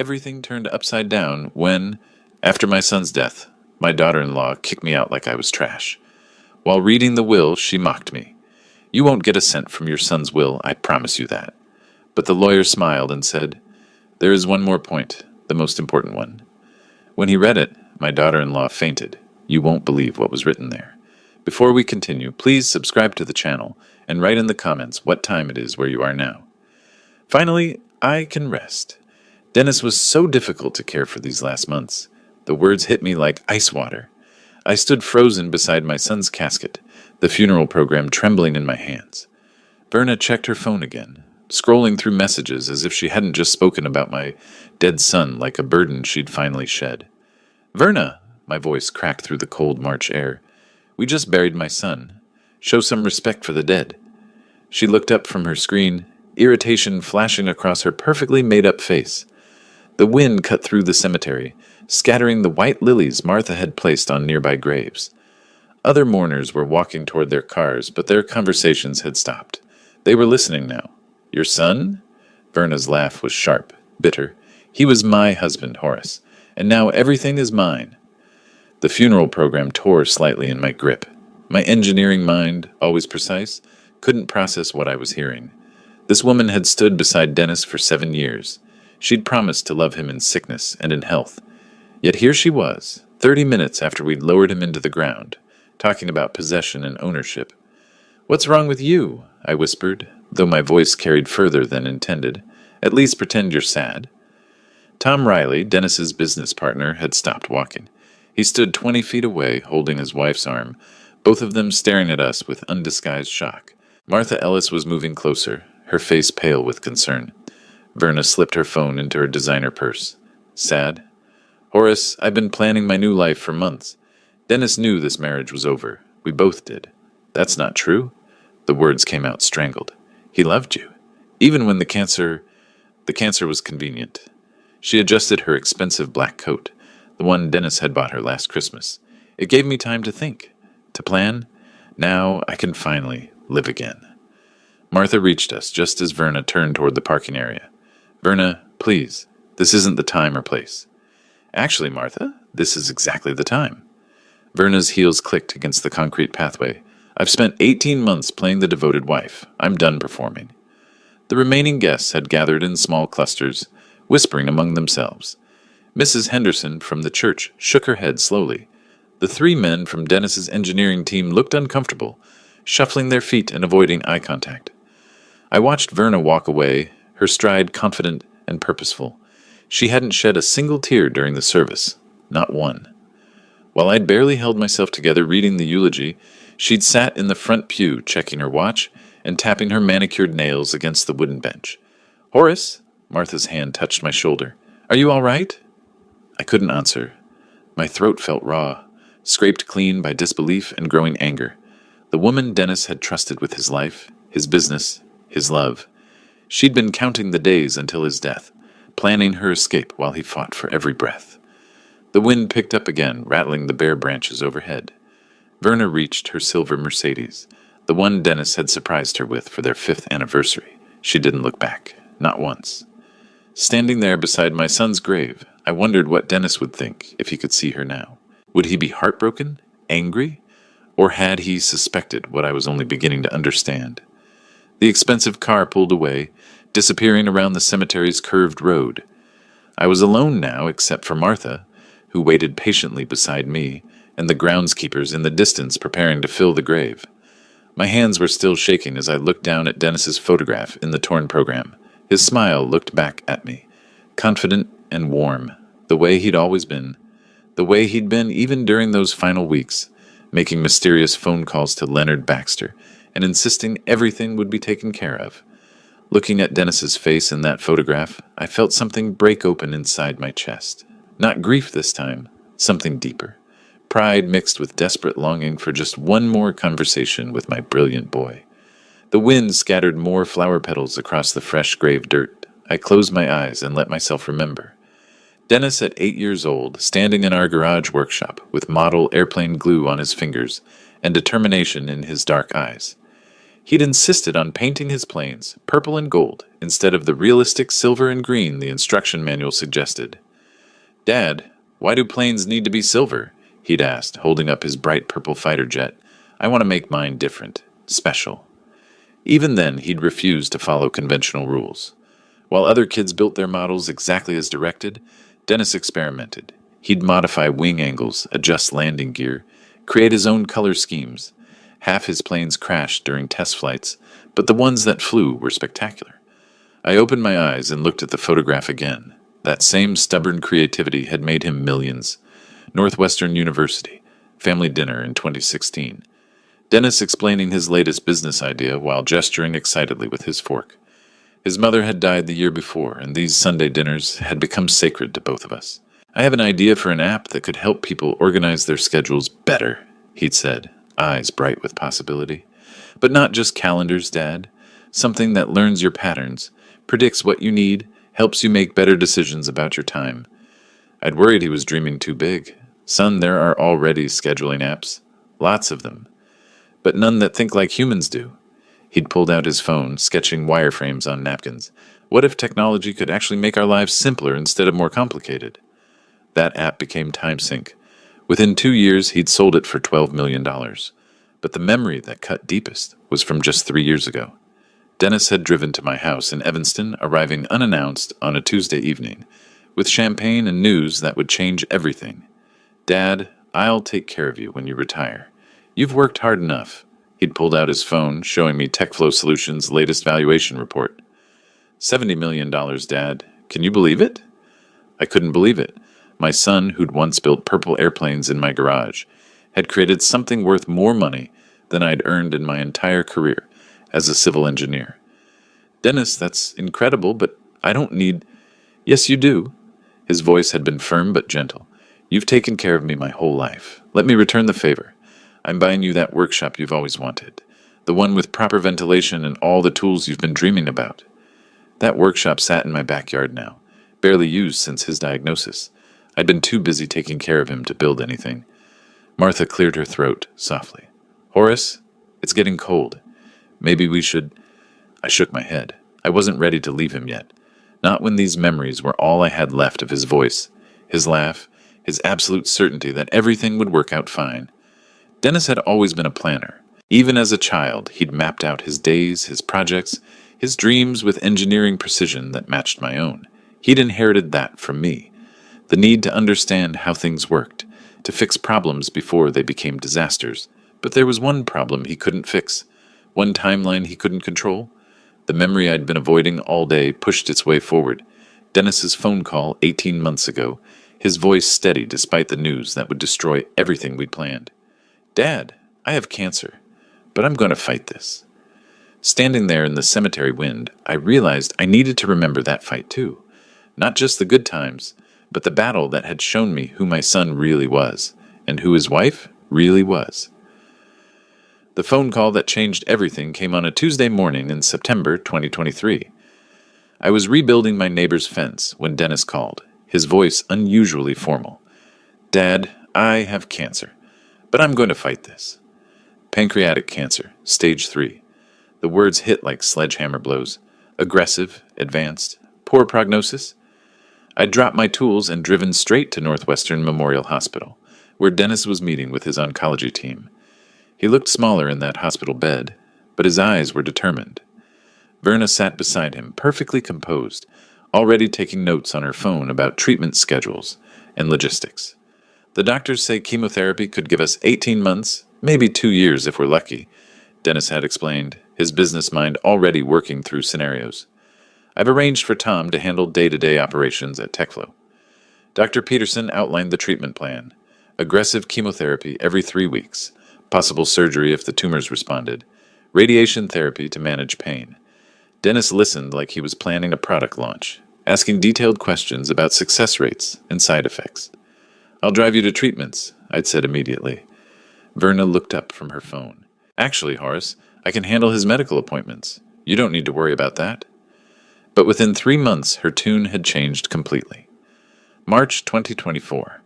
Everything turned upside down when, after my son's death, my daughter-in-law kicked me out like I was trash. While reading the will, she mocked me. "You won't get a cent from your son's will, I promise you that." But the lawyer smiled and said, "There is one more point, the most important one." When he read it, my daughter-in-law fainted. You won't believe what was written there. Before we continue, please subscribe to the channel and write in the comments what time it is where you are now. Finally, I can rest. Dennis was so difficult to care for these last months. The words hit me like ice water. I stood frozen beside my son's casket, the funeral program trembling in my hands. Verna checked her phone again, scrolling through messages as if she hadn't just spoken about my dead son like a burden she'd finally shed. "Verna," my voice cracked through the cold March air. "We just buried my son. Show some respect for the dead." She looked up from her screen, irritation flashing across her perfectly made-up face. The wind cut through the cemetery, scattering the white lilies Martha had placed on nearby graves. Other mourners were walking toward their cars, but their conversations had stopped. They were listening now. "Your son?" Verna's laugh was sharp, bitter. "He was my husband, Horace, and now everything is mine." The funeral program tore slightly in my grip. My engineering mind, always precise, couldn't process what I was hearing. This woman had stood beside Dennis for 7 years. She'd promised to love him in sickness and in health. Yet here she was, 30 minutes after we'd lowered him into the ground, talking about possession and ownership. "What's wrong with you?" I whispered, though my voice carried further than intended. "At least pretend you're sad." Tom Riley, Dennis's business partner, had stopped walking. He stood 20 feet away, holding his wife's arm, both of them staring at us with undisguised shock. Martha Ellis was moving closer, her face pale with concern. Verna slipped her phone into her designer purse. "Sad?" "Horace, I've been planning my new life for months. Dennis knew this marriage was over. We both did." "That's not true." The words came out strangled. "He loved you. Even when the cancer was convenient." She adjusted her expensive black coat, the one Dennis had bought her last Christmas. "It gave me time to think, to plan. Now I can finally live again." Martha reached us just as Verna turned toward the parking area. "Verna, please, this isn't the time or place." "Actually, Martha, this is exactly the time." Verna's heels clicked against the concrete pathway. "I've spent 18 months playing the devoted wife. I'm done performing." The remaining guests had gathered in small clusters, whispering among themselves. Mrs. Henderson from the church shook her head slowly. The 3 men from Dennis's engineering team looked uncomfortable, shuffling their feet and avoiding eye contact. I watched Verna walk away, her stride confident and purposeful. She hadn't shed a single tear during the service, not one. While I'd barely held myself together reading the eulogy, she'd sat in the front pew checking her watch and tapping her manicured nails against the wooden bench. "Horace," Martha's hand touched my shoulder. "Are you all right?" I couldn't answer. My throat felt raw, scraped clean by disbelief and growing anger. The woman Dennis had trusted with his life, his business, his love. She'd been counting the days until his death, planning her escape while he fought for every breath. The wind picked up again, rattling the bare branches overhead. Verna reached her silver Mercedes, the one Dennis had surprised her with for their 5th anniversary. She didn't look back, not once. Standing there beside my son's grave, I wondered what Dennis would think if he could see her now. Would he be heartbroken, angry, or had he suspected what I was only beginning to understand? The expensive car pulled away, disappearing around the cemetery's curved road. I was alone now except for Martha, who waited patiently beside me, and the groundskeepers in the distance preparing to fill the grave. My hands were still shaking as I looked down at Dennis's photograph in the torn program. His smile looked back at me, confident and warm, the way he'd always been, the way he'd been even during those final weeks, making mysterious phone calls to Leonard Baxter and insisting everything would be taken care of. Looking at Dennis's face in that photograph, I felt something break open inside my chest. Not grief this time, something deeper. Pride mixed with desperate longing for just one more conversation with my brilliant boy. The wind scattered more flower petals across the fresh grave dirt. I closed my eyes and let myself remember. Dennis at 8 years old, standing in our garage workshop with model airplane glue on his fingers and determination in his dark eyes. He'd insisted on painting his planes purple and gold instead of the realistic silver and green the instruction manual suggested. "Dad, why do planes need to be silver?" he'd asked, holding up his bright purple fighter jet. "I want to make mine different, special." Even then, he'd refused to follow conventional rules. While other kids built their models exactly as directed, Dennis experimented. He'd modify wing angles, adjust landing gear, create his own color schemes. Half his planes crashed during test flights, but the ones that flew were spectacular. I opened my eyes and looked at the photograph again. That same stubborn creativity had made him millions. Northwestern University, family dinner in 2016. Dennis explaining his latest business idea while gesturing excitedly with his fork. His mother had died the year before, and these Sunday dinners had become sacred to both of us. "I have an idea for an app that could help people organize their schedules better," he'd said, eyes bright with possibility. "But not just calendars, Dad. Something that learns your patterns, predicts what you need, helps you make better decisions about your time." I'd worried he was dreaming too big. "Son, there are already scheduling apps. Lots of them. But none that think like humans do." He'd pulled out his phone, sketching wireframes on napkins. "What if technology could actually make our lives simpler instead of more complicated?" That app became TimeSync. Within 2 years, he'd sold it for $12 million. But the memory that cut deepest was from just 3 years ago. Dennis had driven to my house in Evanston, arriving unannounced on a Tuesday evening, with champagne and news that would change everything. "Dad, I'll take care of you when you retire. You've worked hard enough." He'd pulled out his phone, showing me TechFlow Solutions' latest valuation report. $70 million, Dad. Can you believe it? I couldn't believe it. My son, who'd once built purple airplanes in my garage, had created something worth more money than I'd earned in my entire career as a civil engineer. "Dennis, that's incredible, but I don't need—" "Yes, you do." His voice had been firm but gentle. "You've taken care of me my whole life. Let me return the favor. I'm buying you that workshop you've always wanted. The one with proper ventilation and all the tools you've been dreaming about." That workshop sat in my backyard now, barely used since his diagnosis. I'd been too busy taking care of him to build anything. Martha cleared her throat softly. "Horace, it's getting cold. Maybe we should—" I shook my head. I wasn't ready to leave him yet. Not when these memories were all I had left of his voice, his laugh, his absolute certainty that everything would work out fine. Dennis had always been a planner. Even as a child, he'd mapped out his days, his projects, his dreams with engineering precision that matched my own. He'd inherited that from me. The need to understand how things worked, to fix problems before they became disasters. But there was one problem he couldn't fix, one timeline he couldn't control. The memory I'd been avoiding all day pushed its way forward. Dennis's phone call 18 months ago, his voice steady despite the news that would destroy everything we'd planned. "Dad, I have cancer, but I'm going to fight this." Standing there in the cemetery wind, I realized I needed to remember that fight too. Not just the good times, but the battle that had shown me who my son really was, and who his wife really was. The phone call that changed everything came on a Tuesday morning in September 2023. I was rebuilding my neighbor's fence when Dennis called, his voice unusually formal. "Dad, I have cancer, but I'm going to fight this." Pancreatic cancer, stage 3. The words hit like sledgehammer blows. Aggressive, advanced, poor prognosis. I'd dropped my tools and driven straight to Northwestern Memorial Hospital, where Dennis was meeting with his oncology team. He looked smaller in that hospital bed, but his eyes were determined. Verna sat beside him, perfectly composed, already taking notes on her phone about treatment schedules and logistics. "The doctors say chemotherapy could give us 18 months, maybe 2 years if we're lucky," Dennis had explained, his business mind already working through scenarios. "I've arranged for Tom to handle day-to-day operations at TechFlow." Dr. Peterson outlined the treatment plan. Aggressive chemotherapy every 3 weeks, possible surgery if the tumors responded, radiation therapy to manage pain. Dennis listened like he was planning a product launch, asking detailed questions about success rates and side effects. "I'll drive you to treatments," I'd said immediately. Verna looked up from her phone. "Actually, Horace, I can handle his medical appointments. You don't need to worry about that." But within 3 months, her tune had changed completely. March 2024.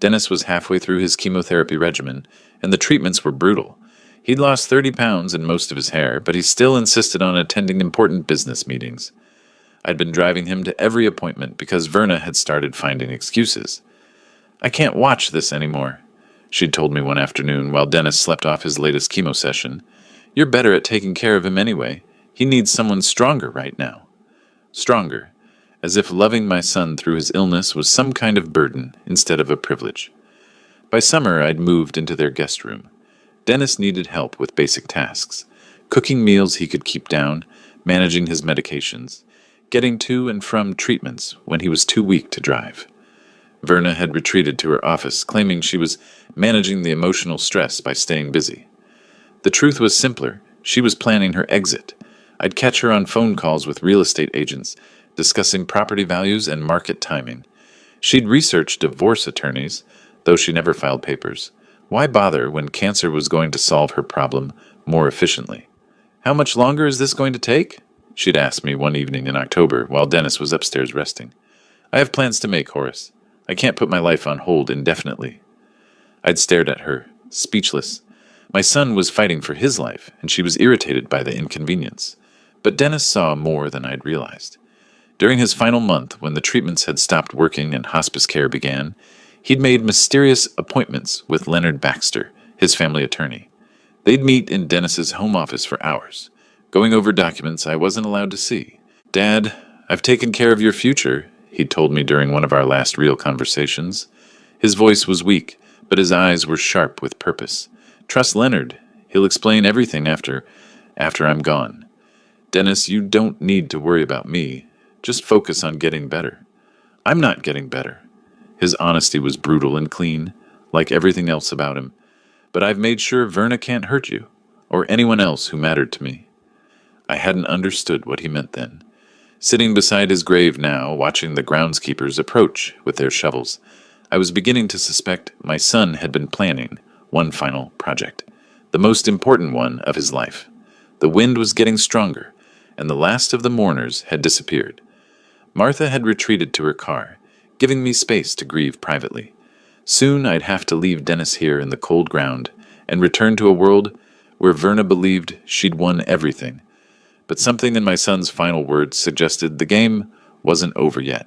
Dennis was halfway through his chemotherapy regimen, and the treatments were brutal. He'd lost 30 pounds and most of his hair, but he still insisted on attending important business meetings. I'd been driving him to every appointment because Verna had started finding excuses. "I can't watch this anymore," she'd told me one afternoon while Dennis slept off his latest chemo session. "You're better at taking care of him anyway. He needs someone stronger right now." Stronger, as if loving my son through his illness was some kind of burden instead of a privilege. By summer, I'd moved into their guest room. Dennis needed help with basic tasks, cooking meals he could keep down, managing his medications, getting to and from treatments when he was too weak to drive. Verna had retreated to her office, claiming she was managing the emotional stress by staying busy. The truth was simpler. She was planning her exit. I'd catch her on phone calls with real estate agents, discussing property values and market timing. She'd researched divorce attorneys, though she never filed papers. Why bother when cancer was going to solve her problem more efficiently? "How much longer is this going to take?" she'd asked me one evening in October while Dennis was upstairs resting. "I have plans to make, Horace. I can't put my life on hold indefinitely." I'd stared at her, speechless. My son was fighting for his life, and she was irritated by the inconvenience. But Dennis saw more than I'd realized. During his final month, when the treatments had stopped working and hospice care began, he'd made mysterious appointments with Leonard Baxter, his family attorney. They'd meet in Dennis's home office for hours, going over documents I wasn't allowed to see. "Dad, I've taken care of your future," he'd told me during one of our last real conversations. His voice was weak, but his eyes were sharp with purpose. "Trust Leonard. He'll explain everything after I'm gone. Dennis, you don't need to worry about me. Just focus on getting better." "I'm not getting better." His honesty was brutal and clean, like everything else about him. "But I've made sure Verna can't hurt you, or anyone else who mattered to me." I hadn't understood what he meant then. Sitting beside his grave now, watching the groundskeepers approach with their shovels, I was beginning to suspect my son had been planning one final project, the most important one of his life. The wind was getting stronger, and the last of the mourners had disappeared. Martha had retreated to her car, giving me space to grieve privately. Soon I'd have to leave Dennis here in the cold ground and return to a world where Verna believed she'd won everything. But something in my son's final words suggested the game wasn't over yet.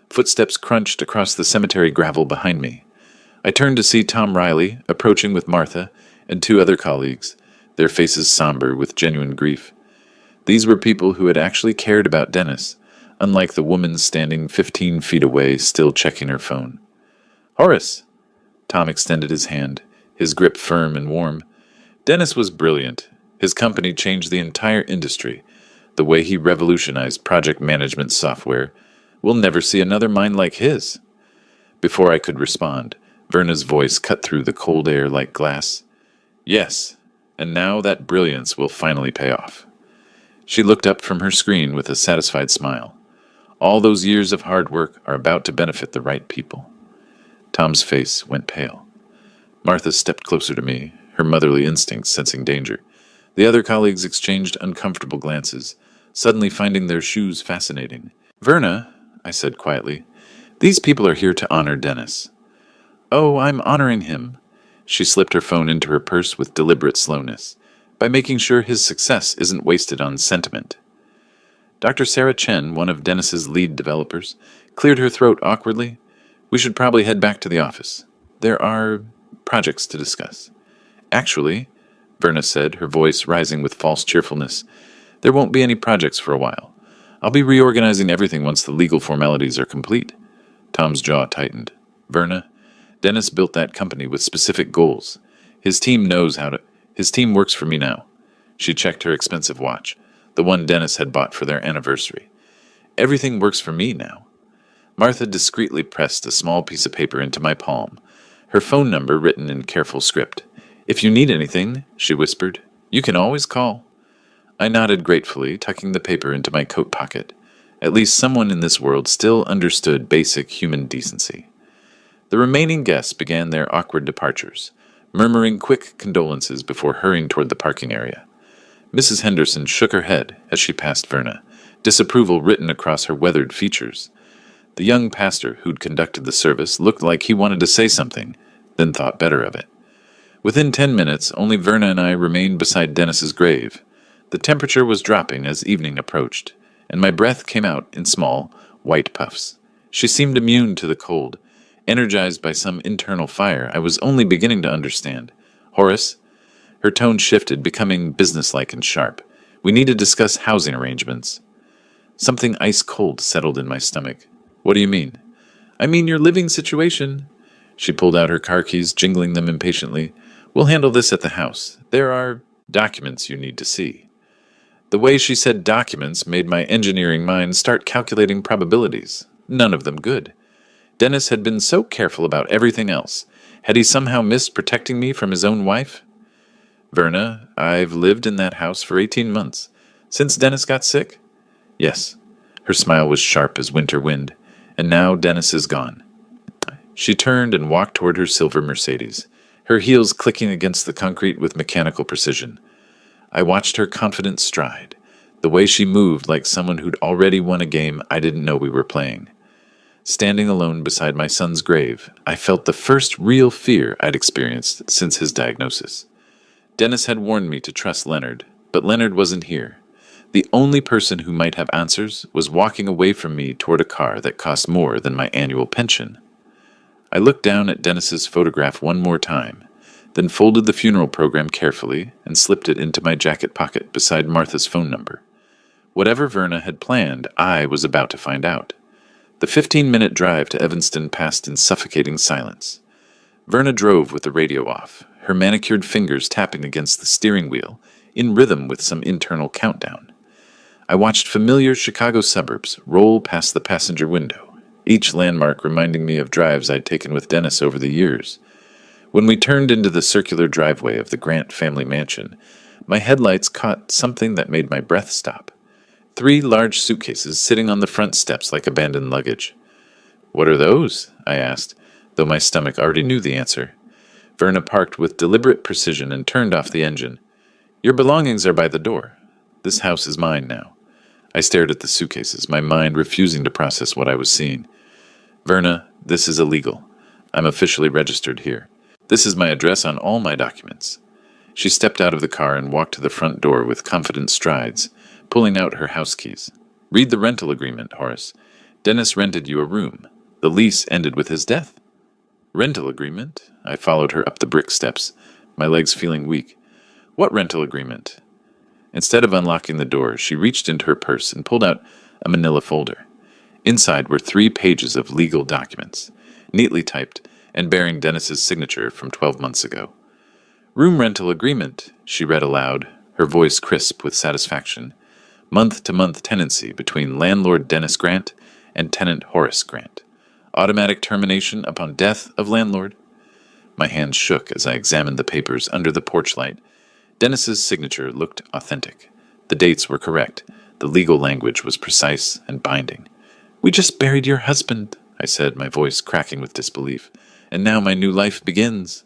Footsteps crunched across the cemetery gravel behind me. I turned to see Tom Riley approaching with Martha and two other colleagues, their faces somber with genuine grief. These were people who had actually cared about Dennis, unlike the woman standing 15 feet away still checking her phone. "Horace!" Tom extended his hand, his grip firm and warm. Dennis was brilliant. His company changed the entire industry. The way he revolutionized project management software. We'll never see another mind like his. Before I could respond, Verna's voice cut through the cold air like glass. "Yes, and now that brilliance will finally pay off." She looked up from her screen with a satisfied smile. "All those years of hard work are about to benefit the right people." Tom's face went pale. Martha stepped closer to me, her motherly instincts sensing danger. The other colleagues exchanged uncomfortable glances, suddenly finding their shoes fascinating. "Verna," I said quietly, "these people are here to honor Dennis." "Oh, I'm honoring him." She slipped her phone into her purse with deliberate slowness, by making sure his success isn't wasted on sentiment. Dr. Sarah Chen, one of Dennis's lead developers, cleared her throat awkwardly. "We should probably head back to the office. There are projects to discuss." "Actually," Verna said, her voice rising with false cheerfulness, "there won't be any projects for a while. I'll be reorganizing everything once the legal formalities are complete." Tom's jaw tightened. "Verna, Dennis built that company with specific goals. His team works for me now." She checked her expensive watch, the one Dennis had bought for their anniversary. "Everything works for me now." Martha discreetly pressed a small piece of paper into my palm, her phone number written in careful script. "If you need anything," she whispered, "you can always call." I nodded gratefully, tucking the paper into my coat pocket. At least someone in this world still understood basic human decency. The remaining guests began their awkward departures, murmuring quick condolences before hurrying toward the parking area. Mrs. Henderson shook her head as she passed Verna, disapproval written across her weathered features. The young pastor who'd conducted the service looked like he wanted to say something, then thought better of it. Within 10 minutes, only Verna and I remained beside Dennis's grave. The temperature was dropping as evening approached, and my breath came out in small, white puffs. She seemed immune to the cold, energized by some internal fire I was only beginning to understand. Horace? Her tone shifted, becoming businesslike and sharp. We need to discuss housing arrangements. Something ice-cold settled in my stomach. What do you mean? I mean your living situation. She pulled out her car keys, jingling them impatiently. We'll handle this at the house. There are documents you need to see. The way she said documents made my engineering mind start calculating probabilities. None of them good. Dennis had been so careful about everything else. Had he somehow missed protecting me from his own wife? Verna, I've lived in that house for 18 months. Since Dennis got sick? Yes. Her smile was sharp as winter wind. And now Dennis is gone. She turned and walked toward her silver Mercedes, her heels clicking against the concrete with mechanical precision. I watched her confident stride, the way she moved like someone who'd already won a game I didn't know we were playing. Standing alone beside my son's grave, I felt the first real fear I'd experienced since his diagnosis. Dennis had warned me to trust Leonard, but Leonard wasn't here. The only person who might have answers was walking away from me toward a car that cost more than my annual pension. I looked down at Dennis's photograph one more time, then folded the funeral program carefully and slipped it into my jacket pocket beside Martha's phone number. Whatever Verna had planned, I was about to find out. The 15-minute drive to Evanston passed in suffocating silence. Verna drove with the radio off, her manicured fingers tapping against the steering wheel, in rhythm with some internal countdown. I watched familiar Chicago suburbs roll past the passenger window, each landmark reminding me of drives I'd taken with Dennis over the years. When we turned into the circular driveway of the Grant family mansion, my headlights caught something that made my breath stop. 3 large suitcases sitting on the front steps like abandoned luggage. What are those? I asked, though my stomach already knew the answer. Verna parked with deliberate precision and turned off the engine. Your belongings are by the door. This house is mine now. I stared at the suitcases, my mind refusing to process what I was seeing. Verna, this is illegal. I'm officially registered here. This is my address on all my documents. She stepped out of the car and walked to the front door with confident strides, pulling out her house keys. Read the rental agreement, Horace. Dennis rented you a room. The lease ended with his death. Rental agreement? I followed her up the brick steps, my legs feeling weak. What rental agreement? Instead of unlocking the door, she reached into her purse and pulled out a manila folder. Inside were 3 pages of legal documents, neatly typed and bearing Dennis's signature from 12 months ago. Room rental agreement, she read aloud, her voice crisp with satisfaction. Month-to-month tenancy between landlord Dennis Grant and tenant Horace Grant. Automatic termination upon death of landlord. My hands shook as I examined the papers under the porch light. Dennis's signature looked authentic. The dates were correct. The legal language was precise and binding. We just buried your husband, I said, my voice cracking with disbelief. And now my new life begins.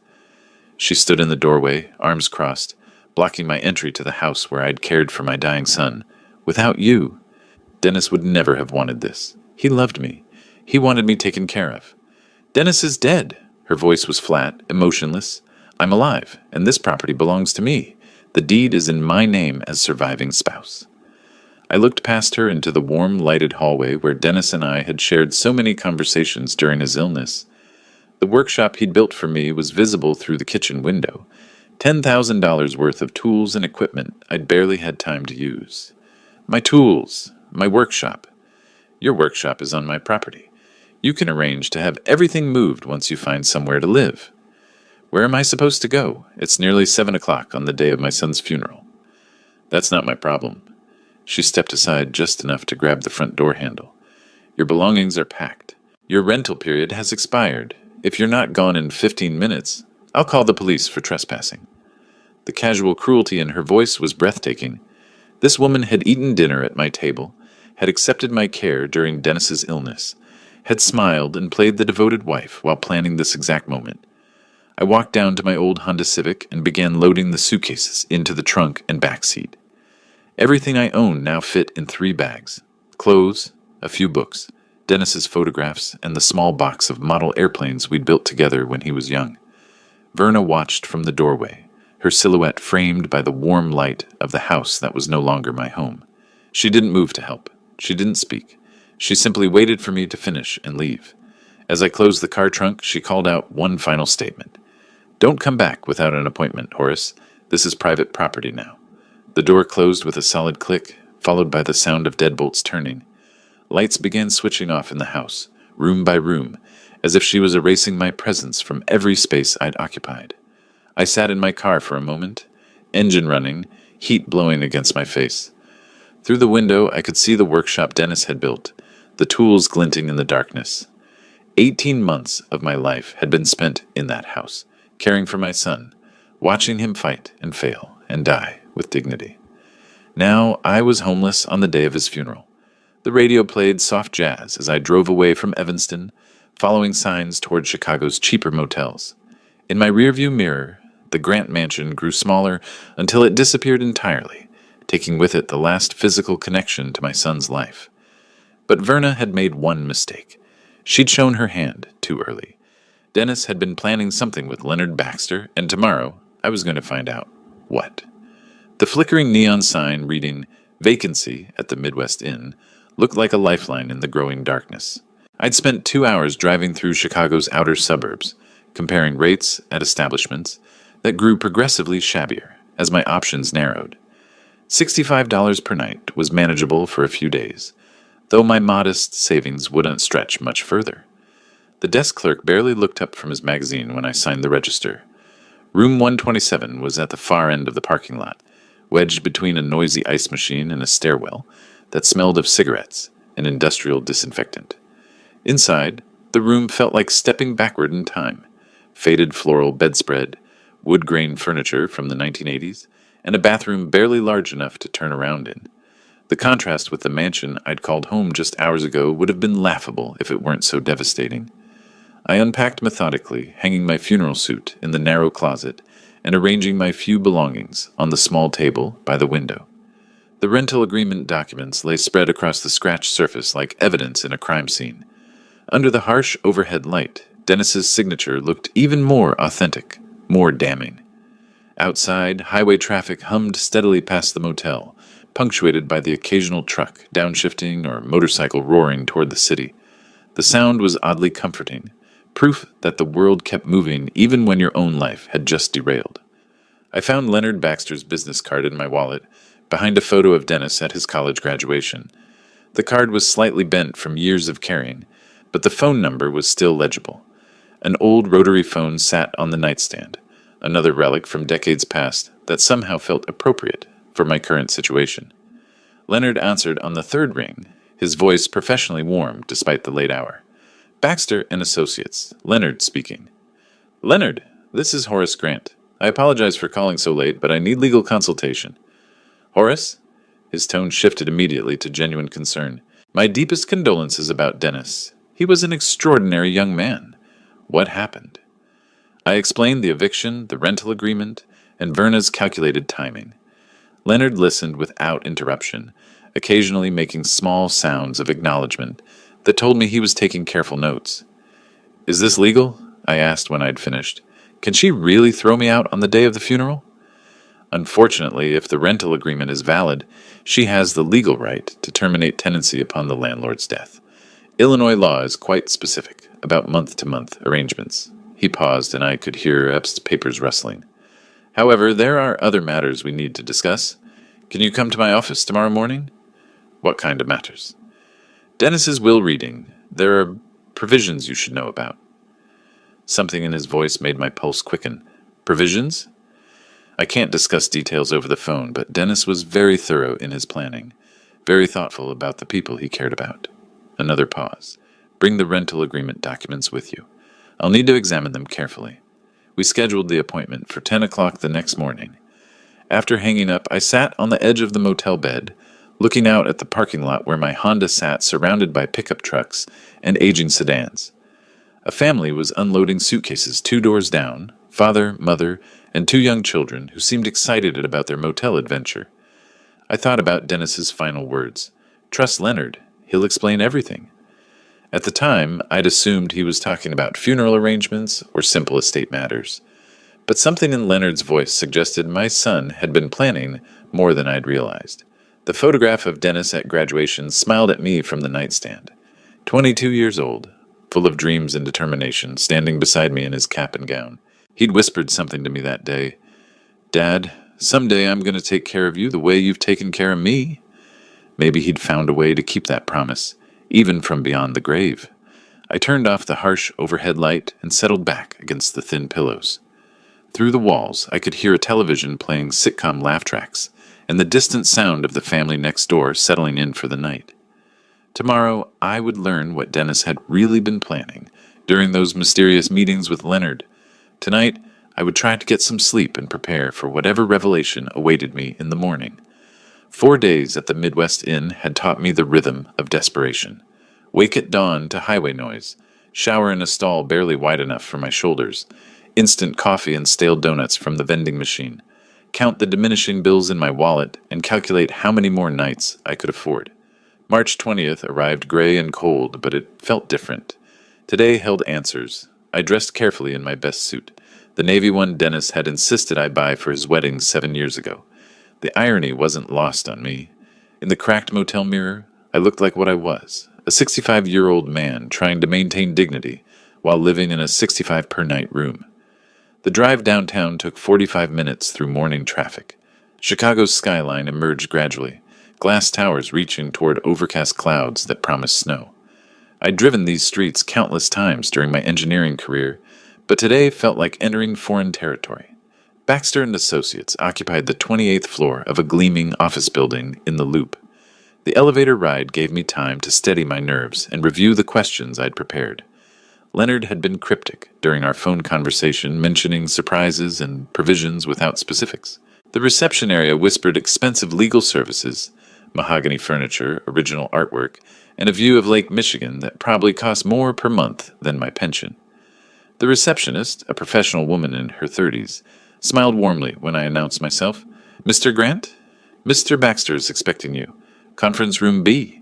She stood in the doorway, arms crossed, blocking my entry to the house where I'd cared for my dying son. Without you, Dennis would never have wanted this. He loved me. He wanted me taken care of. Dennis is dead. Her voice was flat, emotionless. I'm alive, and this property belongs to me. The deed is in my name as surviving spouse. I looked past her into the warm, lighted hallway where Dennis and I had shared so many conversations during his illness. The workshop he'd built for me was visible through the kitchen window. $10,000 worth of tools and equipment I'd barely had time to use. My tools, my workshop. Your workshop is on my property. You can arrange to have everything moved once you find somewhere to live. Where am I supposed to go? It's nearly 7 o'clock on the day of my son's funeral. That's not my problem. She stepped aside just enough to grab the front door handle. Your belongings are packed. Your rental period has expired. If you're not gone in 15 minutes, I'll call the police for trespassing. The casual cruelty in her voice was breathtaking. This woman had eaten dinner at my table, had accepted my care during Dennis's illness, had smiled and played the devoted wife while planning this exact moment. I walked down to my old Honda Civic and began loading the suitcases into the trunk and back seat. Everything I owned now fit in 3 bags. Clothes, a few books, Dennis's photographs, and the small box of model airplanes we'd built together when he was young. Verna watched from the doorway, her silhouette framed by the warm light of the house that was no longer my home. She didn't move to help. She didn't speak. She simply waited for me to finish and leave. As I closed the car trunk, she called out one final statement. "Don't come back without an appointment, Horace. This is private property now." The door closed with a solid click, followed by the sound of deadbolts turning. Lights began switching off in the house, room by room, as if she was erasing my presence from every space I'd occupied. I sat in my car for a moment, engine running, heat blowing against my face. Through the window, I could see the workshop Dennis had built, the tools glinting in the darkness. 18 months of my life had been spent in that house, caring for my son, watching him fight and fail and die with dignity. Now I was homeless on the day of his funeral. The radio played soft jazz as I drove away from Evanston, following signs toward Chicago's cheaper motels. In my rearview mirror, the Grant mansion grew smaller until it disappeared entirely, taking with it the last physical connection to my son's life. But Verna had made one mistake. She'd shown her hand too early. Dennis had been planning something with Leonard Baxter, and tomorrow I was going to find out what. The flickering neon sign reading "Vacancy" at the Midwest Inn looked like a lifeline in the growing darkness. I'd spent 2 hours driving through Chicago's outer suburbs, comparing rates at establishments that grew progressively shabbier as my options narrowed. $65 per night was manageable for a few days, though my modest savings wouldn't stretch much further. The desk clerk barely looked up from his magazine when I signed the register. Room 127 was at the far end of the parking lot, wedged between a noisy ice machine and a stairwell that smelled of cigarettes and industrial disinfectant. Inside, the room felt like stepping backward in time. Faded floral bedspread, wood grain furniture from the 1980s, and a bathroom barely large enough to turn around in. The contrast with the mansion I'd called home just hours ago would have been laughable if it weren't so devastating. I unpacked methodically, hanging my funeral suit in the narrow closet and arranging my few belongings on the small table by the window. The rental agreement documents lay spread across the scratched surface like evidence in a crime scene. Under the harsh overhead light, Dennis's signature looked even more authentic, more damning. Outside, highway traffic hummed steadily past the motel, punctuated by the occasional truck downshifting or motorcycle roaring toward the city. The sound was oddly comforting, proof that the world kept moving even when your own life had just derailed. I found Leonard Baxter's business card in my wallet, behind a photo of Dennis at his college graduation. The card was slightly bent from years of carrying, but the phone number was still legible. An old rotary phone sat on the nightstand, another relic from decades past that somehow felt appropriate for my current situation. Leonard answered on the third ring, his voice professionally warm despite the late hour. "Baxter and Associates, Leonard speaking." "Leonard, this is Horace Grant. I apologize for calling so late, but I need legal consultation." "Horace?" His tone shifted immediately to genuine concern. "My deepest condolences about Dennis. He was an extraordinary young man. What happened?" I explained the eviction, the rental agreement, and Verna's calculated timing. Leonard listened without interruption, occasionally making small sounds of acknowledgement that told me he was taking careful notes. "Is this legal?" I asked when I'd finished. "Can she really throw me out on the day of the funeral?" "Unfortunately, if the rental agreement is valid, she has the legal right to terminate tenancy upon the landlord's death. Illinois law is quite specific about month-to-month arrangements." He paused, and I could hear Epps' papers rustling. "However, there are other matters we need to discuss. Can you come to my office tomorrow morning?" "What kind of matters?" "Dennis's will reading. There are provisions you should know about." Something in his voice made my pulse quicken. "Provisions?" I can't discuss details over the phone, but Dennis was very thorough in his planning, very thoughtful about the people he cared about. Another pause. "Bring the rental agreement documents with you. I'll need to examine them carefully." We scheduled the appointment for 10 o'clock the next morning. After hanging up, I sat on the edge of the motel bed, looking out at the parking lot where my Honda sat surrounded by pickup trucks and aging sedans. A family was unloading suitcases 2 doors down, father, mother, and 2 young children who seemed excited about their motel adventure. I thought about Dennis's final words. "Trust Leonard. He'll explain everything." At the time, I'd assumed he was talking about funeral arrangements or simple estate matters. But something in Leonard's voice suggested my son had been planning more than I'd realized. The photograph of Dennis at graduation smiled at me from the nightstand. 22 years old, full of dreams and determination, standing beside me in his cap and gown. He'd whispered something to me that day. "Dad, someday I'm going to take care of you the way you've taken care of me." Maybe he'd found a way to keep that promise, even from beyond the grave. I turned off the harsh overhead light and settled back against the thin pillows. Through the walls, I could hear a television playing sitcom laugh tracks, and the distant sound of the family next door settling in for the night. Tomorrow, I would learn what Dennis had really been planning during those mysterious meetings with Leonard. Tonight, I would try to get some sleep and prepare for whatever revelation awaited me in the morning. 4 days at the Midwest Inn had taught me the rhythm of desperation. Wake at dawn to highway noise, shower in a stall barely wide enough for my shoulders, instant coffee and stale donuts from the vending machine, count the diminishing bills in my wallet, and calculate how many more nights I could afford. March 20th arrived gray and cold, but it felt different. Today held answers. I dressed carefully in my best suit, the navy one Dennis had insisted I buy for his wedding 7 years ago. The irony wasn't lost on me. In the cracked motel mirror, I looked like what I was, a 65-year-old man trying to maintain dignity while living in a 65 per night room. The drive downtown took 45 minutes through morning traffic. Chicago's skyline emerged gradually, glass towers reaching toward overcast clouds that promised snow. I'd driven these streets countless times during my engineering career, but today felt like entering foreign territory. Baxter and Associates occupied the 28th floor of a gleaming office building in the Loop. The elevator ride gave me time to steady my nerves and review the questions I'd prepared. Leonard had been cryptic during our phone conversation, mentioning surprises and provisions without specifics. The reception area whispered expensive legal services, mahogany furniture, original artwork, and a view of Lake Michigan that probably cost more per month than my pension. The receptionist, a professional woman in her 30s, smiled warmly when I announced myself. "Mr. Grant? Mr. Baxter's expecting you. Conference room B."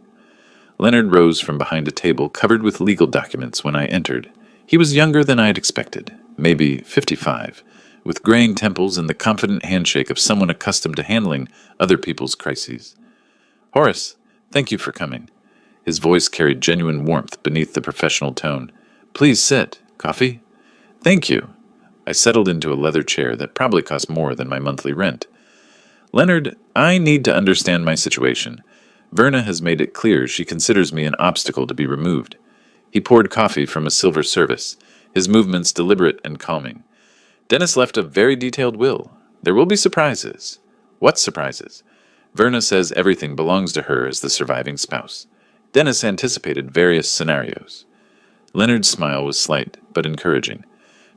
Leonard rose from behind a table covered with legal documents when I entered. He was younger than I had expected, maybe 55, with graying temples and the confident handshake of someone accustomed to handling other people's crises. "Horace, thank you for coming." His voice carried genuine warmth beneath the professional tone. "Please sit. Coffee?" "Thank you." I settled into a leather chair that probably cost more than my monthly rent. "Leonard, I need to understand my situation. Verna has made it clear she considers me an obstacle to be removed." He poured coffee from a silver service, his movements deliberate and calming. "Dennis left a very detailed will. There will be surprises." "What surprises?" "Verna says everything belongs to her as the surviving spouse." Dennis anticipated various scenarios. Leonard's smile was slight, but encouraging.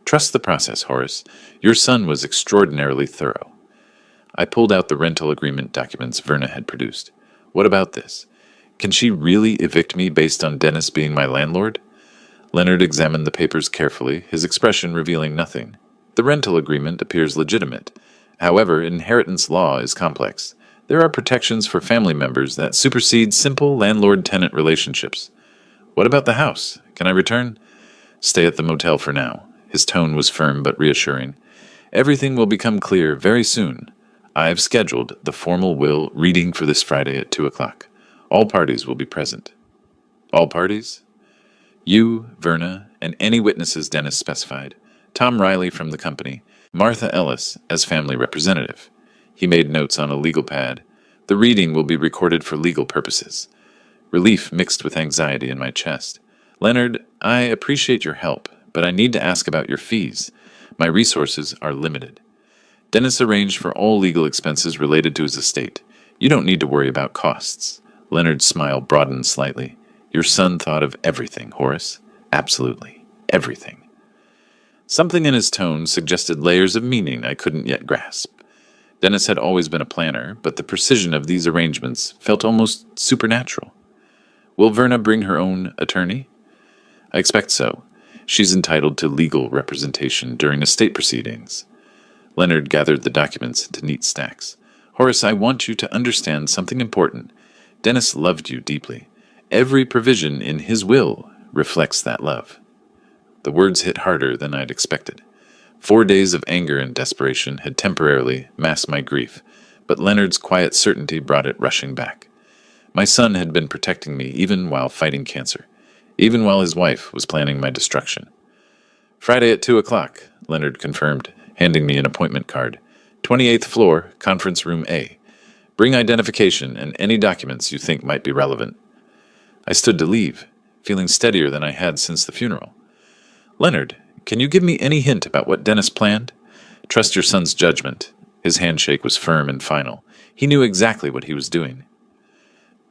"Trust the process, Horace. Your son was extraordinarily thorough." I pulled out the rental agreement documents Verna had produced. "What about this? Can she really evict me based on Dennis being my landlord?" Leonard examined the papers carefully, his expression revealing nothing. "The rental agreement appears legitimate. However, inheritance law is complex. There are protections for family members that supersede simple landlord-tenant relationships." "What about the house? Can I return?" "Stay at the motel for now." His tone was firm but reassuring. "Everything will become clear very soon. I have scheduled the formal will reading for this Friday at 2 o'clock. All parties will be present." "All parties?" "You, Verna, and any witnesses Dennis specified. Tom Riley from the company. Martha Ellis as family representative." He made notes on a legal pad. "The reading will be recorded for legal purposes." Relief mixed with anxiety in my chest. "Leonard, I appreciate your help, but I need to ask about your fees. My resources are limited." Dennis arranged for all legal expenses related to his estate. You don't need to worry about costs. Leonard's smile broadened slightly. "Your son thought of everything, Horace. Absolutely everything." Something in his tone suggested layers of meaning I couldn't yet grasp. Dennis had always been a planner, but the precision of these arrangements felt almost supernatural. "Will Verna bring her own attorney?" "I expect so. She's entitled to legal representation during estate proceedings." Leonard gathered the documents into neat stacks. "Horace, I want you to understand something important. Dennis loved you deeply. Every provision in his will reflects that love." The words hit harder than I'd expected. 4 days of anger and desperation had temporarily masked my grief, but Leonard's quiet certainty brought it rushing back. My son had been protecting me even while fighting cancer, even while his wife was planning my destruction. Friday at 2 o'clock, Leonard confirmed, handing me an appointment card. 28th floor, conference room A. Bring identification and any documents you think might be relevant. I stood to leave, feeling steadier than I had since the funeral. Leonard, can you give me any hint about what Dennis planned? Trust your son's judgment. His handshake was firm and final. He knew exactly what he was doing.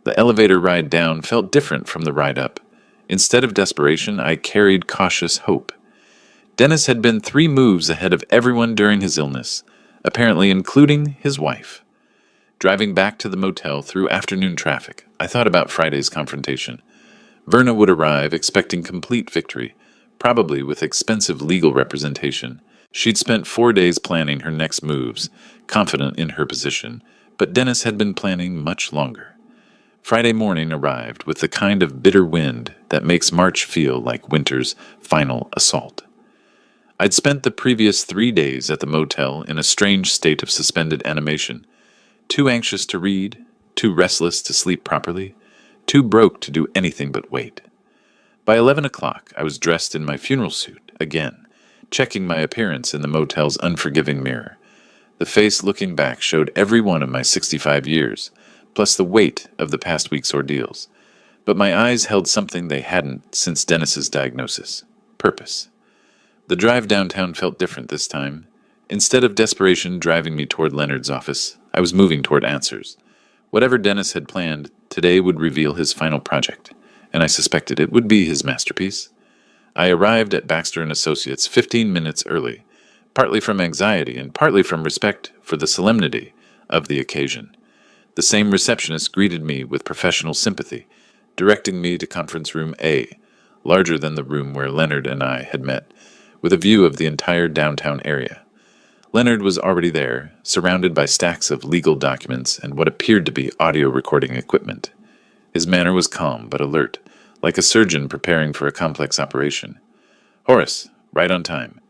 The elevator ride down felt different from the ride up. Instead of desperation, I carried cautious hope. Dennis had been 3 moves ahead of everyone during his illness, apparently including his wife. Driving back to the motel through afternoon traffic, I thought about Friday's confrontation. Verna would arrive expecting complete victory, probably with expensive legal representation. She'd spent 4 days planning her next moves, confident in her position, but Dennis had been planning much longer. Friday morning arrived with the kind of bitter wind that makes March feel like winter's final assault. I'd spent the previous 3 days at the motel in a strange state of suspended animation, too anxious to read, too restless to sleep properly, too broke to do anything but wait. By 11 o'clock, I was dressed in my funeral suit again, checking my appearance in the motel's unforgiving mirror. The face looking back showed every one of my 65 years, plus the weight of the past week's ordeals. But my eyes held something they hadn't since Dennis's diagnosis: purpose. The drive downtown felt different this time. Instead of desperation driving me toward Leonard's office, I was moving toward answers. Whatever Dennis had planned, today would reveal his final project, and I suspected it would be his masterpiece. I arrived at Baxter & Associates 15 minutes early, partly from anxiety and partly from respect for the solemnity of the occasion. The same receptionist greeted me with professional sympathy, directing me to conference room A, larger than the room where Leonard and I had met, with a view of the entire downtown area. Leonard was already there, surrounded by stacks of legal documents and what appeared to be audio recording equipment. His manner was calm but alert, like a surgeon preparing for a complex operation. Horace, right on time.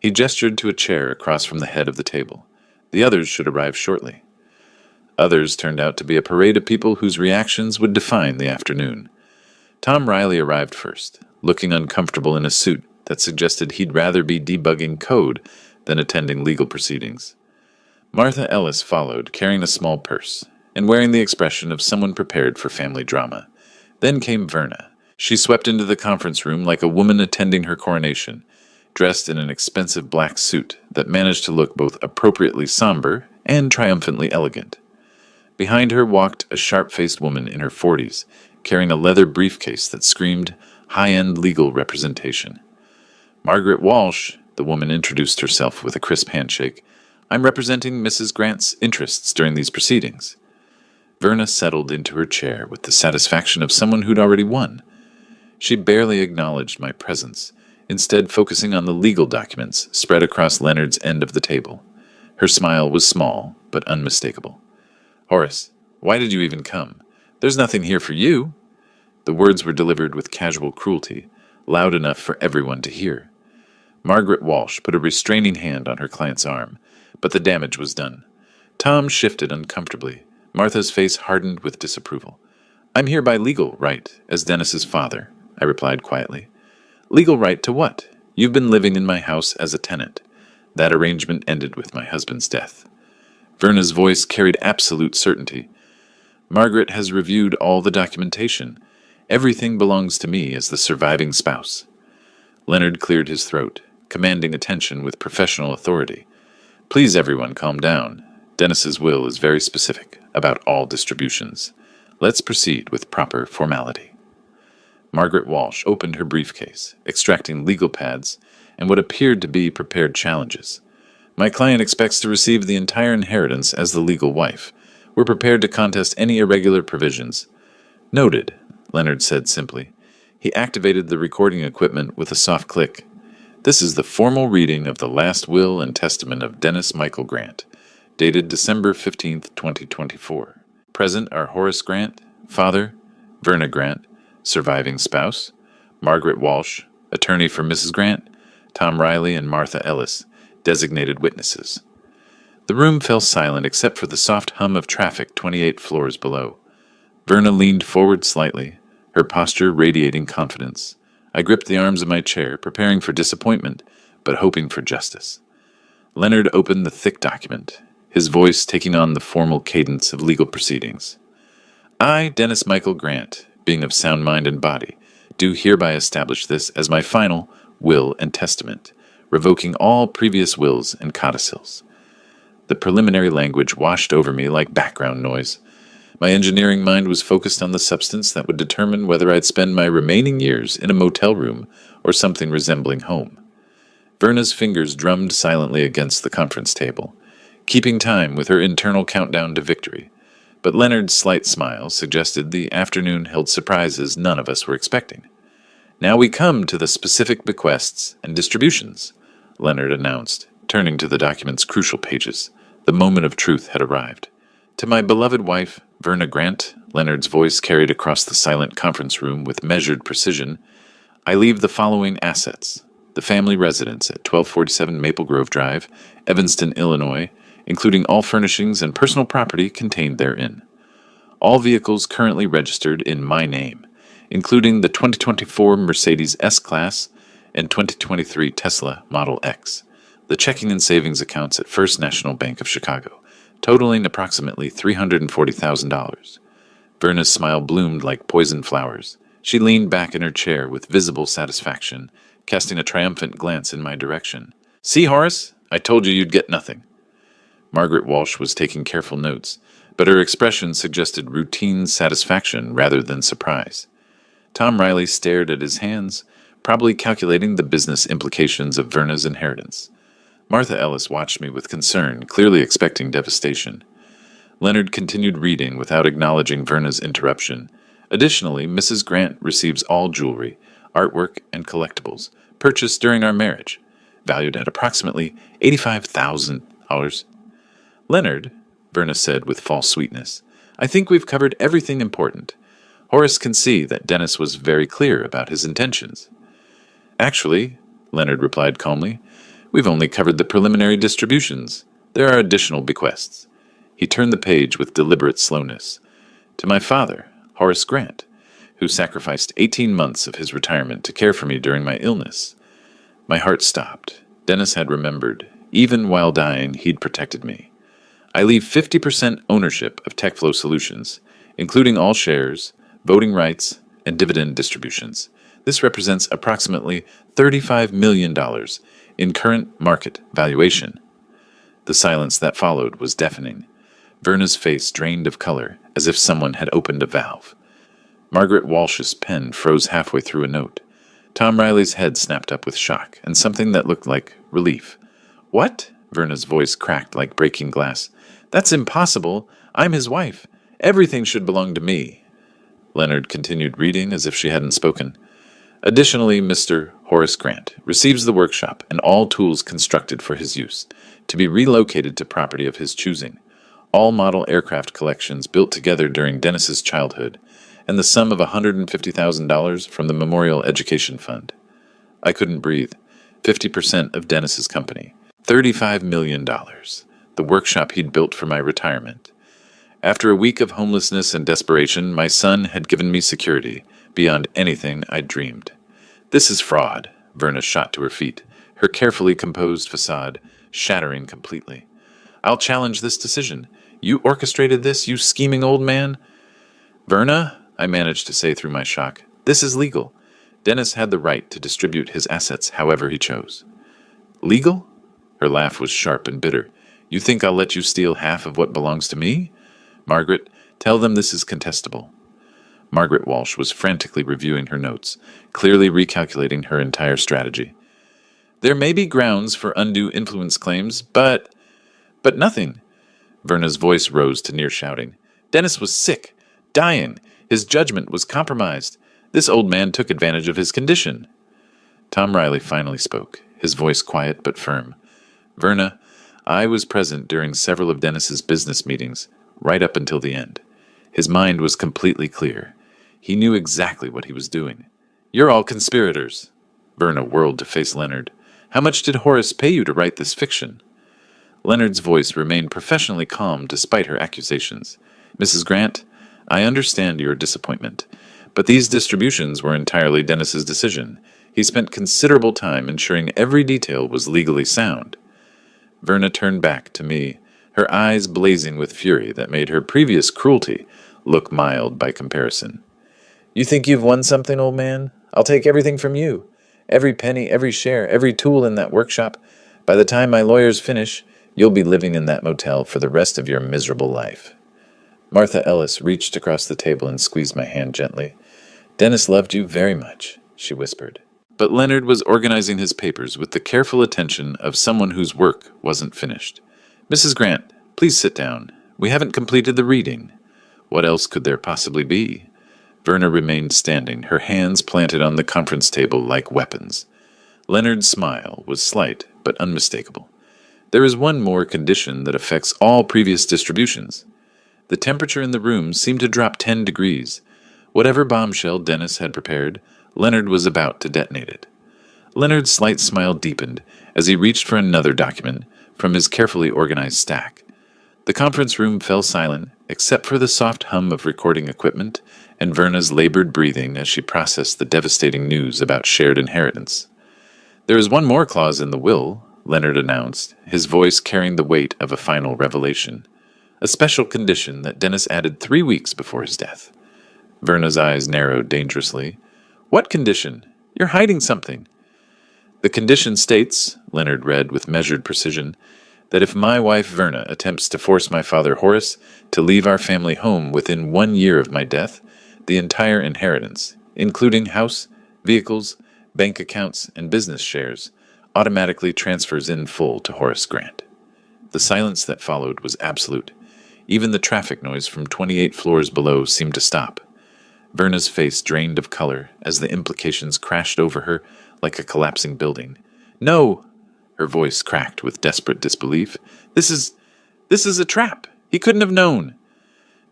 He gestured to a chair across from the head of the table. The others should arrive shortly. Others turned out to be a parade of people whose reactions would define the afternoon. Tom Riley arrived first, looking uncomfortable in a suit that suggested he'd rather be debugging code than attending legal proceedings. Martha Ellis followed, carrying a small purse, and wearing the expression of someone prepared for family drama. Then came Verna. She swept into the conference room like a woman attending her coronation, dressed in an expensive black suit that managed to look both appropriately somber and triumphantly elegant. Behind her walked a sharp-faced woman in her 40s, carrying a leather briefcase that screamed high-end legal representation. Margaret Walsh, the woman introduced herself with a crisp handshake. I'm representing Mrs. Grant's interests during these proceedings. Verna settled into her chair with the satisfaction of someone who'd already won. She barely acknowledged my presence, instead focusing on the legal documents spread across Leonard's end of the table. Her smile was small, but unmistakable. Horace, why did you even come? There's nothing here for you. The words were delivered with casual cruelty, loud enough for everyone to hear. Margaret Walsh put a restraining hand on her client's arm, but the damage was done. Tom shifted uncomfortably. Martha's face hardened with disapproval. I'm here by legal right, as Dennis's father, I replied quietly. Legal right to what? You've been living in my house as a tenant. That arrangement ended with my husband's death. Verna's voice carried absolute certainty. Margaret has reviewed all the documentation. Everything belongs to me as the surviving spouse. Leonard cleared his throat, commanding attention with professional authority. Please everyone calm down. Dennis's will is very specific about all distributions. Let's proceed with proper formality. Margaret Walsh opened her briefcase, extracting legal pads and what appeared to be prepared challenges. My client expects to receive the entire inheritance as the legal wife. We're prepared to contest any irregular provisions. Noted, Leonard said simply. He activated the recording equipment with a soft click. This is the formal reading of the last will and testament of Dennis Michael Grant, dated December 15, 2024. Present are Horace Grant, father, Verna Grant, surviving spouse, Margaret Walsh, attorney for Mrs. Grant, Tom Riley and Martha Ellis, designated witnesses. The room fell silent except for the soft hum of traffic 28 floors below. Verna leaned forward slightly, her posture radiating confidence. I gripped the arms of my chair, preparing for disappointment, but hoping for justice. Leonard opened the thick document, his voice taking on the formal cadence of legal proceedings. I, Dennis Michael Grant, being of sound mind and body, do hereby establish this as my final will and testament, revoking all previous wills and codicils. The preliminary language washed over me like background noise. My engineering mind was focused on the substance that would determine whether I'd spend my remaining years in a motel room or something resembling home. Verna's fingers drummed silently against the conference table, keeping time with her internal countdown to victory. But Leonard's slight smile suggested the afternoon held surprises none of us were expecting. Now we come to the specific bequests and distributions, Leonard announced, turning to the document's crucial pages. The moment of truth had arrived. To my beloved wife, Verna Grant, Leonard's voice carried across the silent conference room with measured precision, I leave the following assets. The family residence at 1247 Maple Grove Drive, Evanston, Illinois, including all furnishings and personal property contained therein. All vehicles currently registered in my name, including the 2024 Mercedes S-Class and 2023 Tesla Model X. The checking and savings accounts at First National Bank of Chicago, totaling approximately $340,000. Verna's smile bloomed like poison flowers. She leaned back in her chair with visible satisfaction, casting a triumphant glance in my direction. See, Horace? I told you you'd get nothing. Margaret Walsh was taking careful notes, but her expression suggested routine satisfaction rather than surprise. Tom Riley stared at his hands, probably calculating the business implications of Verna's inheritance. Martha Ellis watched me with concern, clearly expecting devastation. Leonard continued reading without acknowledging Verna's interruption. Additionally, Mrs. Grant receives all jewelry, artwork, and collectibles purchased during our marriage, valued at approximately $85,000. Leonard, Verna said with false sweetness, I think we've covered everything important. Horace can see that Dennis was very clear about his intentions. Actually, Leonard replied calmly, we've only covered the preliminary distributions. There are additional bequests. He turned the page with deliberate slowness. To my father, Horace Grant, who sacrificed 18 months of his retirement to care for me during my illness. My heart stopped. Dennis had remembered. Even while dying, he'd protected me. I leave 50% ownership of TechFlow Solutions, including all shares, voting rights, and dividend distributions. This represents approximately $35 million in current market valuation. The silence that followed was deafening. Verna's face drained of color, as if someone had opened a valve. Margaret Walsh's pen froze halfway through a note. Tom Riley's head snapped up with shock, and something that looked like relief. What? Verna's voice cracked like breaking glass. That's impossible. I'm his wife. Everything should belong to me. Leonard continued reading as if she hadn't spoken. Additionally, Mr. Horace Grant receives the workshop and all tools constructed for his use, to be relocated to property of his choosing. All model aircraft collections built together during Dennis's childhood, and the sum of $150,000 from the Memorial Education Fund. I couldn't breathe. 50% of Dennis's company. $35 million. The workshop he'd built for my retirement. After a week of homelessness and desperation, my son had given me security beyond anything I'd dreamed. This is fraud. Verna shot to her feet, her carefully composed facade shattering completely. I'll challenge this decision. You orchestrated this, you scheming old man? Verna, I managed to say through my shock, this is legal. Dennis had the right to distribute his assets however he chose. Legal? Her laugh was sharp and bitter. You think I'll let you steal half of what belongs to me? Margaret, tell them this is contestable. Margaret Walsh was frantically reviewing her notes, clearly recalculating her entire strategy. There may be grounds for undue influence claims, but nothing. Verna's voice rose to near shouting. Dennis was sick, dying. His judgment was compromised. This old man took advantage of his condition. Tom Riley finally spoke, his voice quiet but firm. Verna, I was present during several of Dennis's business meetings, right up until the end. His mind was completely clear. He knew exactly what he was doing. You're all conspirators. Verna whirled to face Leonard. How much did Horace pay you to write this fiction? Leonard's voice remained professionally calm despite her accusations. Mrs. Grant, I understand your disappointment, but these distributions were entirely Dennis's decision. He spent considerable time ensuring every detail was legally sound. Verna turned back to me, her eyes blazing with fury that made her previous cruelty look mild by comparison. You think you've won something, old man? I'll take everything from you. Every penny, every share, every tool in that workshop. By the time my lawyers finish, you'll be living in that motel for the rest of your miserable life. Martha Ellis reached across the table and squeezed my hand gently. Dennis loved you very much, she whispered. But Leonard was organizing his papers with the careful attention of someone whose work wasn't finished. Mrs. Grant, please sit down. We haven't completed the reading. What else could there possibly be? Verna remained standing, her hands planted on the conference table like weapons. Leonard's smile was slight but unmistakable. There is one more condition that affects all previous distributions. The temperature in the room seemed to drop 10 degrees. Whatever bombshell Dennis had prepared, Leonard was about to detonate it. Leonard's slight smile deepened as he reached for another document from his carefully organized stack. The conference room fell silent, except for the soft hum of recording equipment and Verna's labored breathing as she processed the devastating news about shared inheritance. There is one more clause in the will, Leonard announced, his voice carrying the weight of a final revelation. A special condition that Dennis added 3 weeks before his death. Verna's eyes narrowed dangerously. What condition? You're hiding something. The condition states, Leonard read with measured precision, that if my wife Verna attempts to force my father Horace to leave our family home within 1 year of my death, the entire inheritance, including house, vehicles, bank accounts, and business shares, automatically transfers in full to Horace Grant. The silence that followed was absolute. Even the traffic noise from 28 floors below seemed to stop. Verna's face drained of color as the implications crashed over her like a collapsing building. No! Her voice cracked with desperate disbelief. This is a trap. He couldn't have known.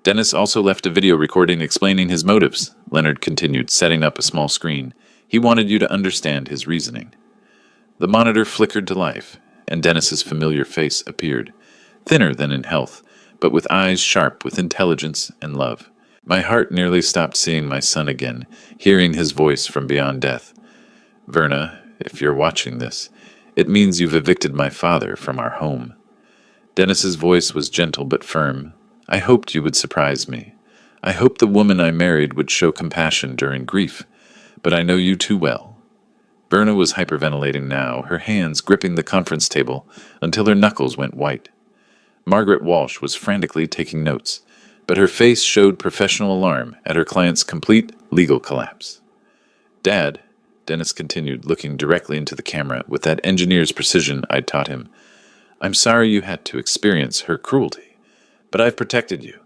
Dennis also left a video recording explaining his motives, Leonard continued, setting up a small screen. He wanted you to understand his reasoning. The monitor flickered to life, and Dennis's familiar face appeared, thinner than in health, but with eyes sharp with intelligence and love. My heart nearly stopped seeing my son again, hearing his voice from beyond death. Verna, if you're watching this, it means you've evicted my father from our home. Dennis's voice was gentle but firm. I hoped you would surprise me. I hoped the woman I married would show compassion during grief, but I know you too well. Verna was hyperventilating now, her hands gripping the conference table until her knuckles went white. Margaret Walsh was frantically taking notes, but her face showed professional alarm at her client's complete legal collapse. Dad, Dennis continued, looking directly into the camera with that engineer's precision I'd taught him, I'm sorry you had to experience her cruelty, but I've protected you.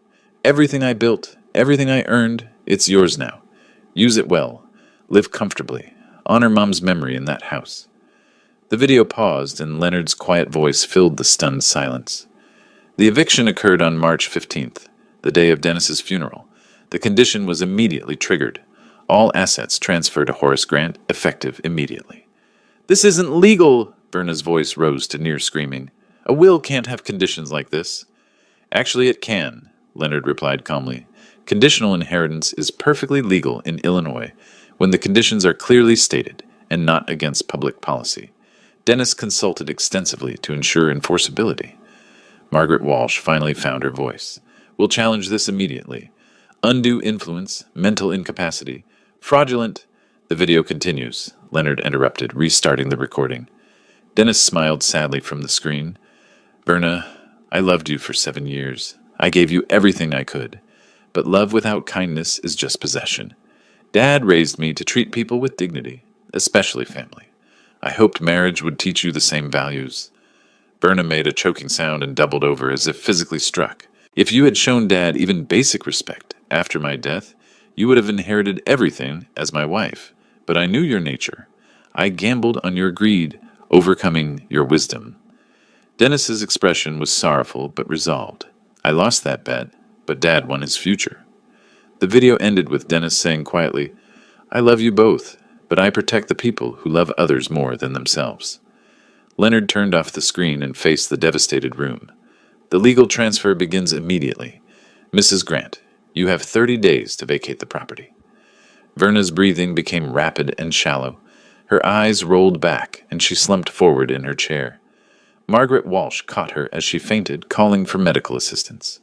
Everything I built, everything I earned, it's yours now. Use it well. Live comfortably. Honor Mom's memory in that house. The video paused, and Leonard's quiet voice filled the stunned silence. The eviction occurred on March 15th, the day of Dennis's funeral. The condition was immediately triggered. All assets transferred to Horace Grant, effective immediately. This isn't legal, Verna's voice rose to near screaming. A will can't have conditions like this. Actually, it can, Leonard replied calmly. Conditional inheritance is perfectly legal in Illinois when the conditions are clearly stated and not against public policy. Dennis consulted extensively to ensure enforceability. Margaret Walsh finally found her voice. We'll challenge this immediately. Undue influence, mental incapacity, fraudulent. The video continues, Leonard interrupted, restarting the recording. Dennis smiled sadly from the screen. Verna, I loved you for 7 years. I gave you everything I could. But love without kindness is just possession. Dad raised me to treat people with dignity, especially family. I hoped marriage would teach you the same values. Verna made a choking sound and doubled over as if physically struck. If you had shown Dad even basic respect after my death, you would have inherited everything as my wife. But I knew your nature. I gambled on your greed, overcoming your wisdom. Dennis's expression was sorrowful but resolved. I lost that bet, but Dad won his future. The video ended with Dennis saying quietly, I love you both, but I protect the people who love others more than themselves. Leonard turned off the screen and faced the devastated room. The legal transfer begins immediately. Mrs. Grant, you have 30 days to vacate the property. Verna's breathing became rapid and shallow. Her eyes rolled back, and she slumped forward in her chair. Margaret Walsh caught her as she fainted, calling for medical assistance.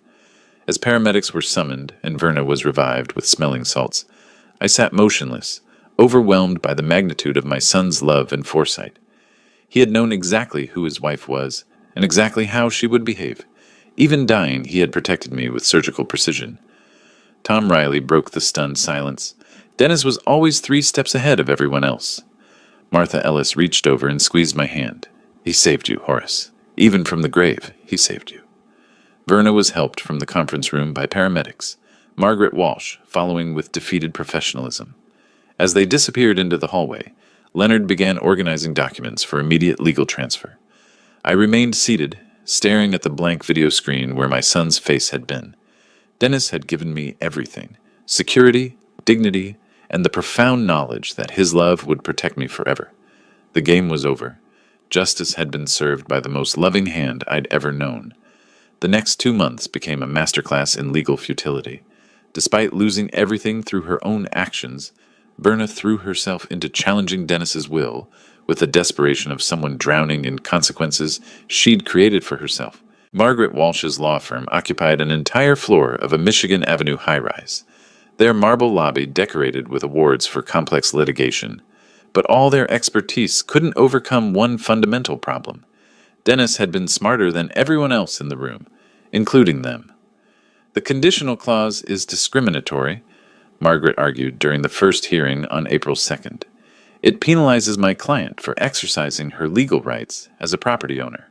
As paramedics were summoned and Verna was revived with smelling salts, I sat motionless, overwhelmed by the magnitude of my son's love and foresight. He had known exactly who his wife was and exactly how she would behave. Even dying, he had protected me with surgical precision. Tom Riley broke the stunned silence. Dennis was always 3 steps ahead of everyone else. Martha Ellis reached over and squeezed my hand. He saved you, Horace. Even from the grave, he saved you. Verna was helped from the conference room by paramedics, Margaret Walsh following with defeated professionalism. As they disappeared into the hallway, Leonard began organizing documents for immediate legal transfer. I remained seated, staring at the blank video screen where my son's face had been. Dennis had given me everything: security, dignity, and the profound knowledge that his love would protect me forever. The game was over. Justice had been served by the most loving hand I'd ever known. The next 2 months became a masterclass in legal futility. Despite losing everything through her own actions, Verna threw herself into challenging Dennis's will with the desperation of someone drowning in consequences she'd created for herself. Margaret Walsh's law firm occupied an entire floor of a Michigan Avenue high-rise, their marble lobby decorated with awards for complex litigation. But all their expertise couldn't overcome one fundamental problem. Dennis had been smarter than everyone else in the room, including them. The conditional clause is discriminatory, Margaret argued during the first hearing on April 2nd. It penalizes my client for exercising her legal rights as a property owner.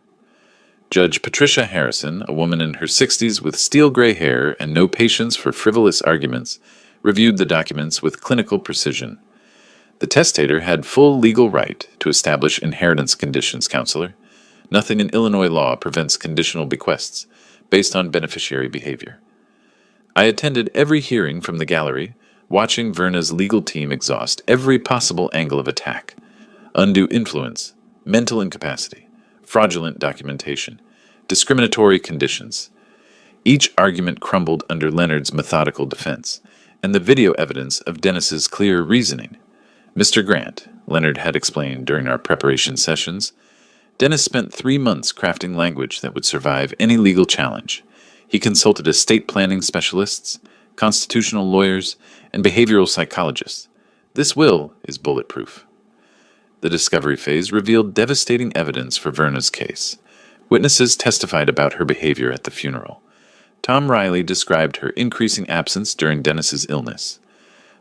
Judge Patricia Harrison, a woman in her 60s with steel gray hair and no patience for frivolous arguments, reviewed the documents with clinical precision. The testator had full legal right to establish inheritance conditions, Counselor. Nothing in Illinois law prevents conditional bequests based on beneficiary behavior. I attended every hearing from the gallery, watching Verna's legal team exhaust every possible angle of attack: undue influence, mental incapacity, fraudulent documentation, discriminatory conditions. Each argument crumbled under Leonard's methodical defense, and the video evidence of Dennis's clear reasoning. Mr. Grant, Leonard had explained during our preparation sessions, Dennis spent 3 months crafting language that would survive any legal challenge. He consulted estate planning specialists, constitutional lawyers, and behavioral psychologists. This will is bulletproof. The discovery phase revealed devastating evidence for Verna's case. Witnesses testified about her behavior at the funeral. Tom Riley described her increasing absence during Dennis's illness.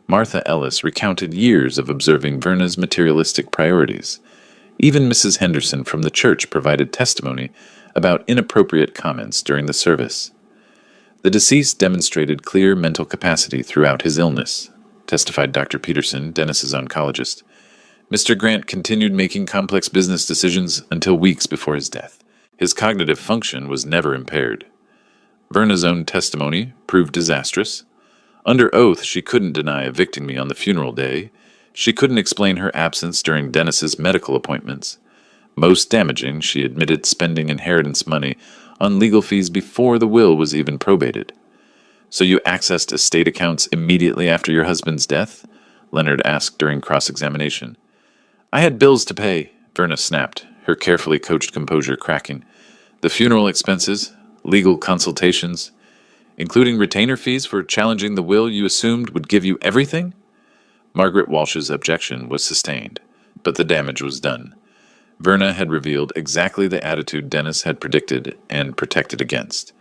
Martha Ellis recounted years of observing Verna's materialistic priorities. Even Mrs. Henderson from the church provided testimony about inappropriate comments during the service. The deceased demonstrated clear mental capacity throughout his illness, testified Dr. Peterson, Dennis's oncologist. Mr. Grant continued making complex business decisions until weeks before his death. His cognitive function was never impaired. Verna's own testimony proved disastrous. Under oath, she couldn't deny evicting me on the funeral day. She couldn't explain her absence during Dennis's medical appointments. Most damaging, she admitted spending inheritance money on legal fees before the will was even probated. So you accessed estate accounts immediately after your husband's death? Leonard asked during cross-examination. I had bills to pay, Verna snapped, her carefully coached composure cracking. The funeral expenses, legal consultations, including retainer fees for challenging the will you assumed would give you everything? Margaret Walsh's objection was sustained, but the damage was done. Verna had revealed exactly the attitude Dennis had predicted and protected against.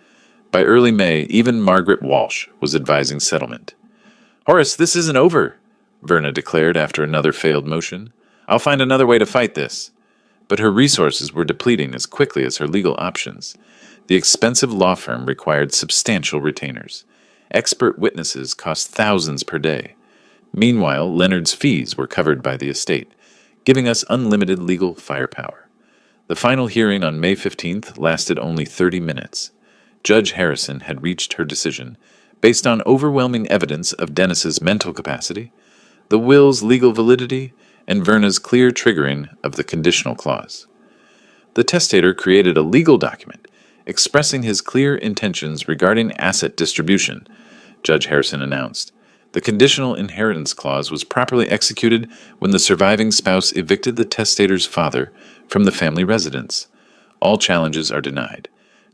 By early May, even Margaret Walsh was advising settlement. Horace, this isn't over, Verna declared after another failed motion. I'll find another way to fight this. But her resources were depleting as quickly as her legal options. The expensive law firm required substantial retainers. Expert witnesses cost thousands per day. Meanwhile, Leonard's fees were covered by the estate, giving us unlimited legal firepower. The final hearing on May 15th lasted only 30 minutes. Judge Harrison had reached her decision based on overwhelming evidence of Dennis's mental capacity, the will's legal validity, and Verna's clear triggering of the conditional clause. The testator created a legal document expressing his clear intentions regarding asset distribution, Judge Harrison announced. The conditional inheritance clause was properly executed when the surviving spouse evicted the testator's father from the family residence. All challenges are denied.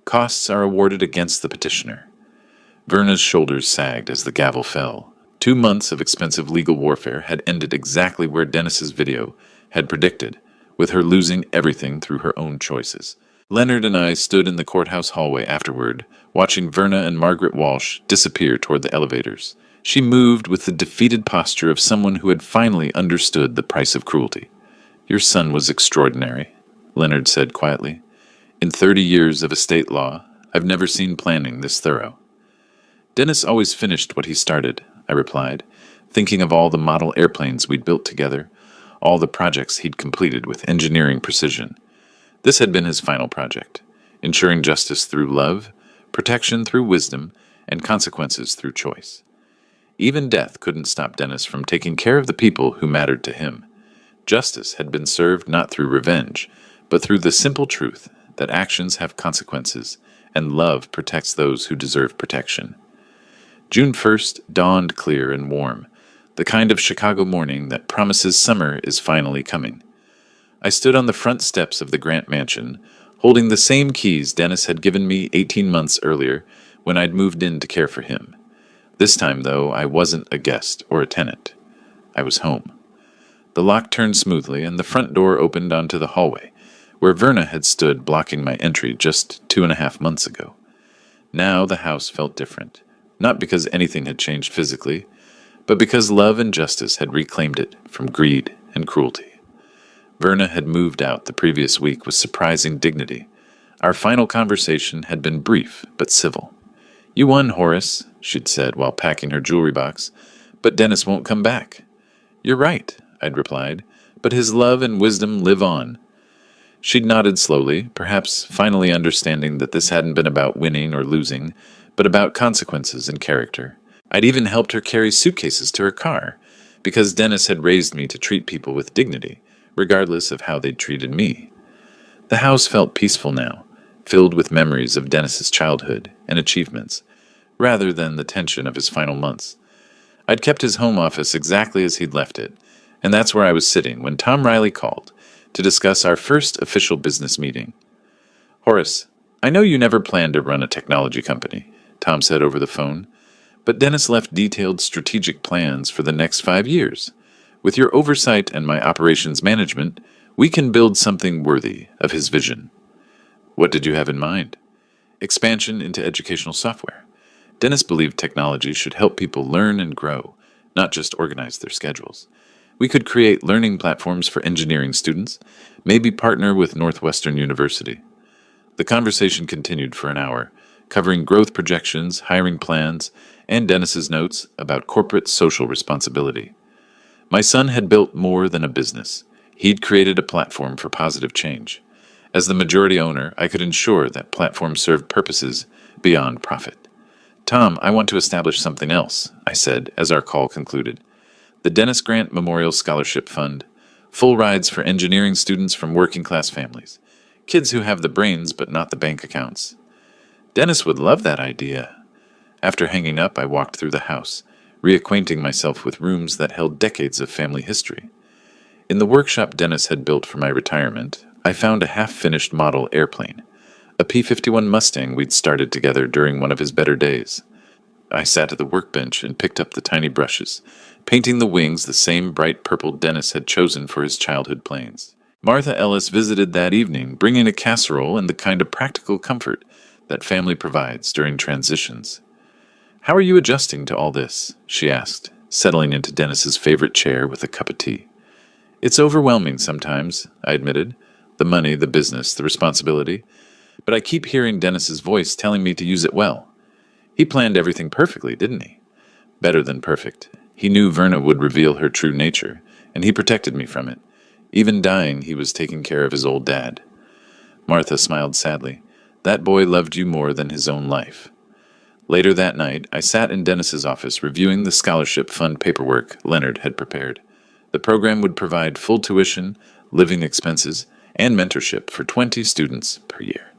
Costs are awarded against the petitioner. Verna's shoulders sagged as the gavel fell. 2 months of expensive legal warfare had ended exactly where Dennis's video had predicted, with her losing everything through her own choices. Leonard and I stood in the courthouse hallway afterward, watching Verna and Margaret Walsh disappear toward the elevators. She moved with the defeated posture of someone who had finally understood the price of cruelty. "Your son was extraordinary," Leonard said quietly. "In 30 years of estate law, I've never seen planning this thorough." "Dennis always finished what he started," I replied, thinking of all the model airplanes we'd built together, all the projects he'd completed with engineering precision. This had been his final project, ensuring justice through love, protection through wisdom, and consequences through choice. Even death couldn't stop Dennis from taking care of the people who mattered to him. Justice had been served not through revenge, but through the simple truth that actions have consequences, and love protects those who deserve protection. June 1st dawned clear and warm, the kind of Chicago morning that promises summer is finally coming. I stood on the front steps of the Grant Mansion, holding the same keys Dennis had given me 18 months earlier when I'd moved in to care for him. This time, though, I wasn't a guest or a tenant. I was home. The lock turned smoothly, and the front door opened onto the hallway, where Verna had stood blocking my entry just 2.5 months ago. Now the house felt different, not because anything had changed physically, but because love and justice had reclaimed it from greed and cruelty. Verna had moved out the previous week with surprising dignity. Our final conversation had been brief but civil. "You won, Horace," she'd said while packing her jewelry box, "but Dennis won't come back." "You're right," I'd replied, "but his love and wisdom live on." She'd nodded slowly, perhaps finally understanding that this hadn't been about winning or losing, but about consequences and character. I'd even helped her carry suitcases to her car, because Dennis had raised me to treat people with dignity, regardless of how they'd treated me. The house felt peaceful now, filled with memories of Dennis's childhood and achievements, rather than the tension of his final months. I'd kept his home office exactly as he'd left it, and that's where I was sitting when Tom Riley called to discuss our first official business meeting. "Horace, I know you never planned to run a technology company," Tom said over the phone, "but Dennis left detailed strategic plans for the next 5 years. With your oversight and my operations management, we can build something worthy of his vision." "What did you have in mind?" "Expansion into educational software. Dennis believed technology should help people learn and grow, not just organize their schedules. We could create learning platforms for engineering students, maybe partner with Northwestern University." The conversation continued for an hour, covering growth projections, hiring plans, and Dennis's notes about corporate social responsibility. My son had built more than a business. He'd created a platform for positive change. As the majority owner, I could ensure that platform served purposes beyond profit. "Tom, I want to establish something else," I said as our call concluded. "The Dennis Grant Memorial Scholarship Fund, full rides for engineering students from working-class families, kids who have the brains but not the bank accounts." "Dennis would love that idea." After hanging up, I walked through the house, reacquainting myself with rooms that held decades of family history. In the workshop Dennis had built for my retirement, I found a half-finished model airplane, a P-51 Mustang we'd started together during one of his better days. I sat at the workbench and picked up the tiny brushes, painting the wings the same bright purple Dennis had chosen for his childhood planes. Martha Ellis visited that evening, bringing a casserole and the kind of practical comfort that family provides during transitions. "How are you adjusting to all this?" she asked, settling into Dennis's favorite chair with a cup of tea. "It's overwhelming sometimes," I admitted. "The money, the business, the responsibility. But I keep hearing Dennis's voice telling me to use it well. He planned everything perfectly, didn't he? Better than perfect. He knew Verna would reveal her true nature, and he protected me from it. Even dying, he was taking care of his old dad." Martha smiled sadly. "That boy loved you more than his own life." Later that night, I sat in Dennis's office reviewing the scholarship fund paperwork Leonard had prepared. The program would provide full tuition, living expenses, and mentorship for 20 students per year.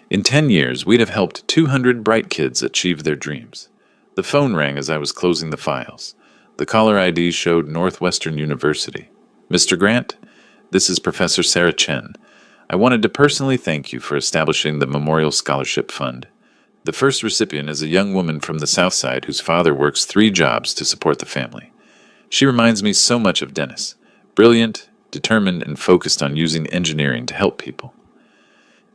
In 10 years, we'd have helped 200 bright kids achieve their dreams. The phone rang as I was closing the files. The caller ID showed Northwestern University. Mr. Grant, this is Professor Sarah Chen. I wanted to personally thank you for establishing the Memorial Scholarship Fund. The first recipient is a young woman from the South Side whose father works 3 jobs to support the family. She reminds me so much of Dennis. Brilliant, determined, and focused on using engineering to help people.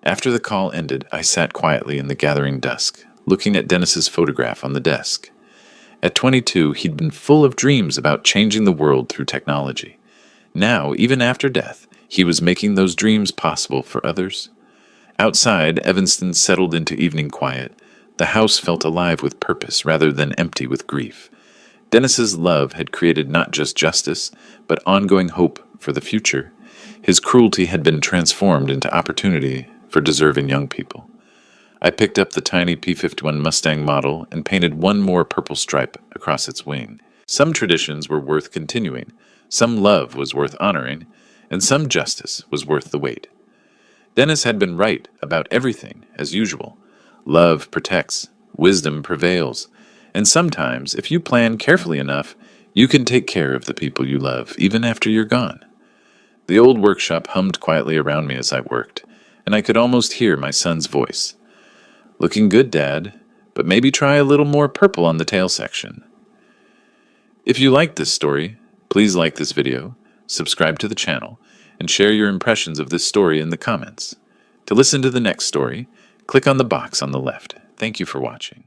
After the call ended, I sat quietly in the gathering dusk, looking at Dennis's photograph on the desk. At 22, he'd been full of dreams about changing the world through technology. Now, even after death, he was making those dreams possible for others. Outside, Evanston settled into evening quiet. The house felt alive with purpose rather than empty with grief. Dennis's love had created not just justice, but ongoing hope for the future. His cruelty had been transformed into opportunity for deserving young people. I picked up the tiny P-51 Mustang model and painted one more purple stripe across its wing. Some traditions were worth continuing, some love was worth honoring, and some justice was worth the wait. Dennis had been right about everything, as usual. Love protects, wisdom prevails, and sometimes, if you plan carefully enough, you can take care of the people you love, even after you're gone. The old workshop hummed quietly around me as I worked, and I could almost hear my son's voice. Looking good, Dad, but maybe try a little more purple on the tail section. If you liked this story, please like this video, subscribe to the channel, and share your impressions of this story in the comments. To listen to the next story, click on the box on the left. Thank you for watching.